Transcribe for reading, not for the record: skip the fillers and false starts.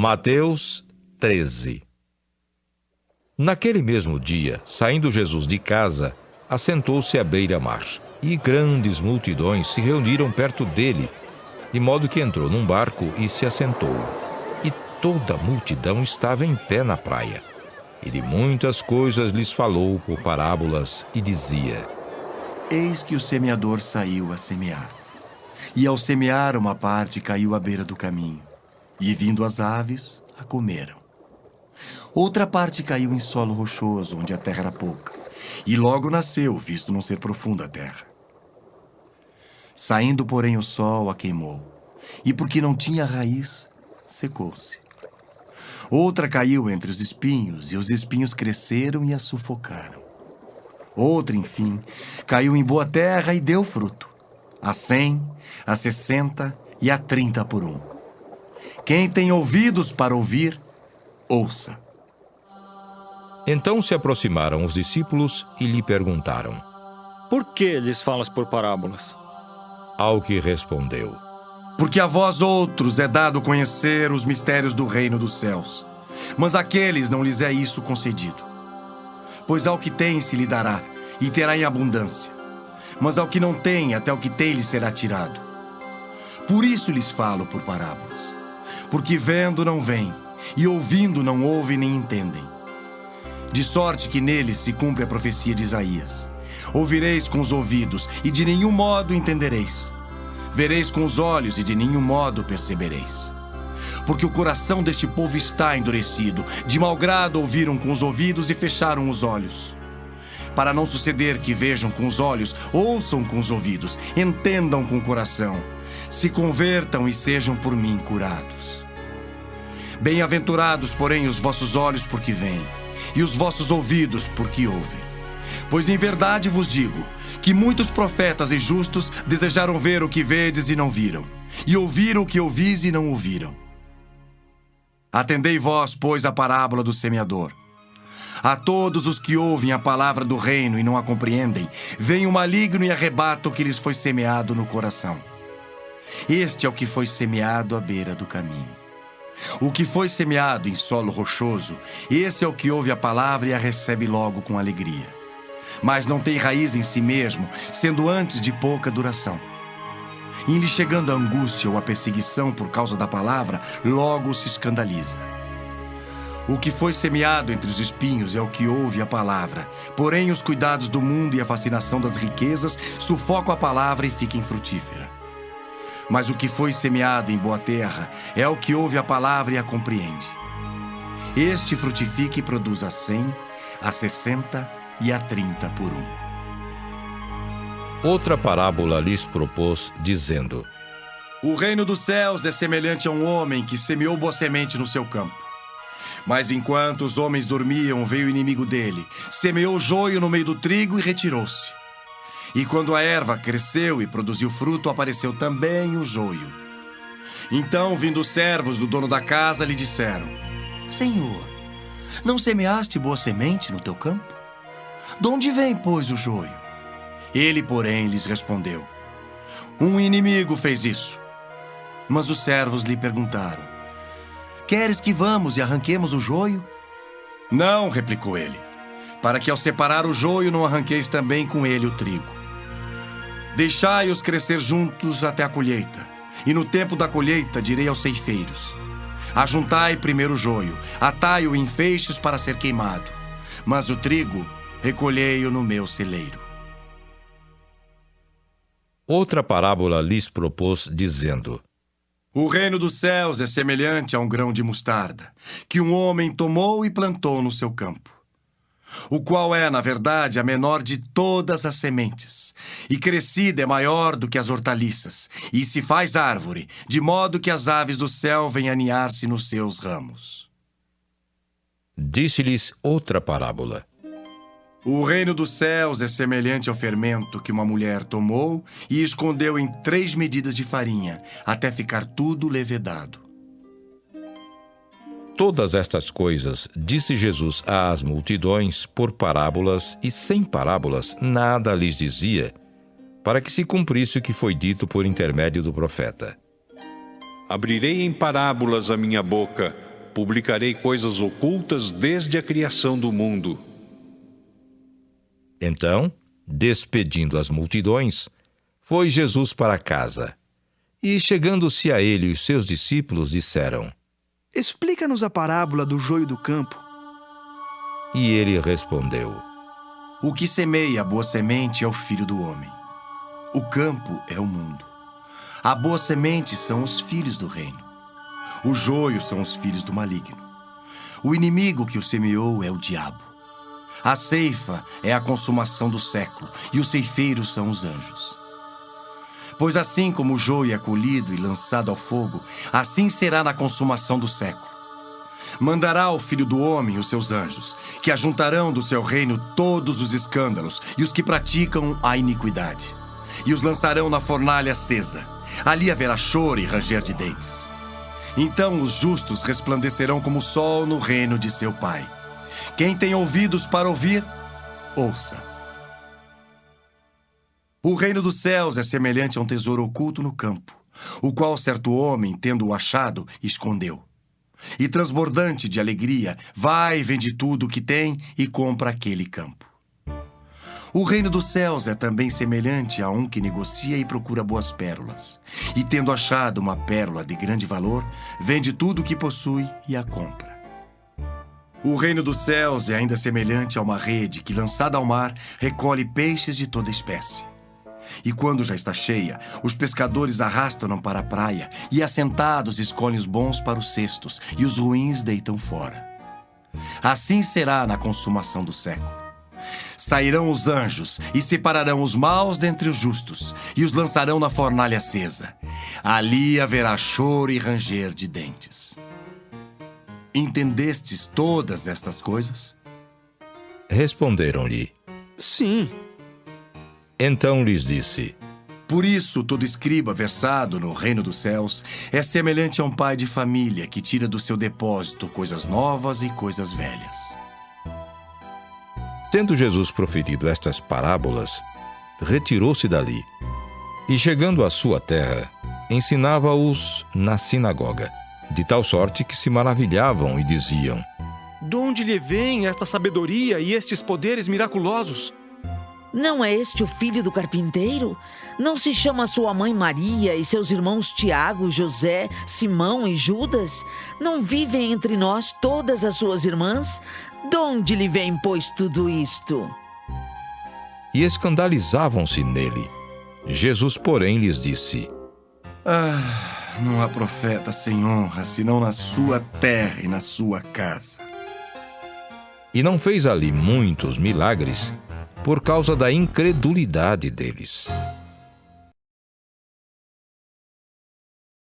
Mateus 13. Naquele mesmo dia, saindo Jesus de casa, assentou-se à beira-mar, e grandes multidões se reuniram perto dele, de modo que entrou num barco e se assentou. E toda a multidão estava em pé na praia. E de muitas coisas lhes falou por parábolas e dizia: Eis que o semeador saiu a semear. E ao semear, uma parte caiu à beira do caminho, e vindo as aves, a comeram. Outra parte caiu em solo rochoso, onde a terra era pouca, e logo nasceu, visto não ser profunda a terra. Saindo, porém, o sol a queimou, e porque não tinha raiz, secou-se. Outra caiu entre os espinhos, e os espinhos cresceram e a sufocaram. Outra, enfim, caiu em boa terra e deu fruto, a 100, a 60 e a 30 por um. Quem tem ouvidos para ouvir, ouça. Então se aproximaram os discípulos e lhe perguntaram: Por que lhes falas por parábolas? Ao que respondeu: Porque a vós outros é dado conhecer os mistérios do reino dos céus, mas àqueles não lhes é isso concedido. Pois ao que tem se lhe dará, e terá em abundância, mas ao que não tem, até o que tem lhe será tirado. Por isso lhes falo por parábolas, porque vendo não veem, e ouvindo não ouvem nem entendem. De sorte que neles se cumpre a profecia de Isaías: ouvireis com os ouvidos, e de nenhum modo entendereis. Vereis com os olhos, e de nenhum modo percebereis. Porque o coração deste povo está endurecido, de mau grado ouviram com os ouvidos e fecharam os olhos. Para não suceder que vejam com os olhos, ouçam com os ouvidos, entendam com o coração, se convertam e sejam por mim curados. Bem-aventurados, porém, os vossos olhos porque veem, e os vossos ouvidos porque ouvem. Pois em verdade vos digo, que muitos profetas e justos desejaram ver o que vedes e não viram, e ouviram o que ouvis e não ouviram. Atendei vós, pois, a parábola do semeador. A todos os que ouvem a palavra do reino e não a compreendem, vem o maligno e arrebata o que lhes foi semeado no coração. Este é o que foi semeado à beira do caminho. O que foi semeado em solo rochoso, esse é o que ouve a palavra e a recebe logo com alegria. Mas não tem raiz em si mesmo, sendo antes de pouca duração. Em lhe chegando a angústia ou a perseguição por causa da palavra, logo se escandaliza. O que foi semeado entre os espinhos é o que ouve a palavra, porém os cuidados do mundo e a fascinação das riquezas sufocam a palavra e fica infrutífera. Mas o que foi semeado em boa terra é o que ouve a palavra e a compreende. Este frutifica e produz a 100, a 60 e a 30 por um. Outra parábola lhes propôs, dizendo: O reino dos céus é semelhante a um homem que semeou boa semente no seu campo. Mas enquanto os homens dormiam, veio o inimigo dele, semeou joio no meio do trigo e retirou-se. E quando a erva cresceu e produziu fruto, apareceu também o joio. Então, vindo os servos do dono da casa, lhe disseram: Senhor, não semeaste boa semente no teu campo? De onde vem, pois, o joio? Ele, porém, lhes respondeu: Um inimigo fez isso. Mas os servos lhe perguntaram: Queres que vamos e arranquemos o joio? Não, replicou ele, para que ao separar o joio não arranqueis também com ele o trigo. Deixai-os crescer juntos até a colheita, e no tempo da colheita direi aos ceifeiros: Ajuntai primeiro o joio, atai-o em feixes para ser queimado, mas o trigo recolhei-o no meu celeiro. Outra parábola lhes propôs, dizendo: O reino dos céus é semelhante a um grão de mostarda, que um homem tomou e plantou no seu campo, o qual é, na verdade, a menor de todas as sementes, e crescida é maior do que as hortaliças, e se faz árvore, de modo que as aves do céu vêm aninhar-se nos seus ramos. Disse-lhes outra parábola: O reino dos céus é semelhante ao fermento que uma mulher tomou e escondeu em 3 medidas de farinha, até ficar tudo levedado. Todas estas coisas disse Jesus às multidões por parábolas, e sem parábolas nada lhes dizia, para que se cumprisse o que foi dito por intermédio do profeta: Abrirei em parábolas a minha boca, publicarei coisas ocultas desde a criação do mundo. Então, despedindo as multidões, foi Jesus para casa. E, chegando-se a ele, os seus discípulos disseram: Explica-nos a parábola do joio do campo. E ele respondeu: O que semeia a boa semente é o Filho do Homem. O campo é o mundo. A boa semente são os filhos do reino. O joio são os filhos do maligno. O inimigo que o semeou é o diabo. A ceifa é a consumação do século, e os ceifeiros são os anjos. Pois assim como o joio é colhido e lançado ao fogo, assim será na consumação do século. Mandará o Filho do Homem os seus anjos, que ajuntarão do seu reino todos os escândalos e os que praticam a iniquidade, e os lançarão na fornalha acesa. Ali haverá choro e ranger de dentes. Então os justos resplandecerão como o sol no reino de seu Pai. Quem tem ouvidos para ouvir, ouça. O reino dos céus é semelhante a um tesouro oculto no campo, o qual certo homem, tendo-o achado, escondeu. E transbordante de alegria, vai, vende tudo o que tem e compra aquele campo. O reino dos céus é também semelhante a um que negocia e procura boas pérolas. E tendo achado uma pérola de grande valor, vende tudo o que possui e a compra. O reino dos céus é ainda semelhante a uma rede que, lançada ao mar, recolhe peixes de toda espécie. E quando já está cheia, os pescadores arrastam-na para a praia e, assentados, escolhem os bons para os cestos e os ruins deitam fora. Assim será na consumação do século. Sairão os anjos e separarão os maus dentre os justos e os lançarão na fornalha acesa. Ali haverá choro e ranger de dentes. Entendestes todas estas coisas? Responderam-lhe: Sim. Então lhes disse: Por isso, todo escriba versado no reino dos céus é semelhante a um pai de família que tira do seu depósito coisas novas e coisas velhas. Tendo Jesus proferido estas parábolas, retirou-se dali e, chegando à sua terra, ensinava-os na sinagoga, de tal sorte que se maravilhavam e diziam: De onde lhe vem esta sabedoria e estes poderes miraculosos? Não é este o filho do carpinteiro? Não se chama sua mãe Maria e seus irmãos Tiago, José, Simão e Judas? Não vivem entre nós todas as suas irmãs? De onde lhe vem, pois, tudo isto? E escandalizavam-se nele. Jesus, porém, lhes disse: Não há profeta sem honra, senão na sua terra e na sua casa. E não fez ali muitos milagres por causa da incredulidade deles.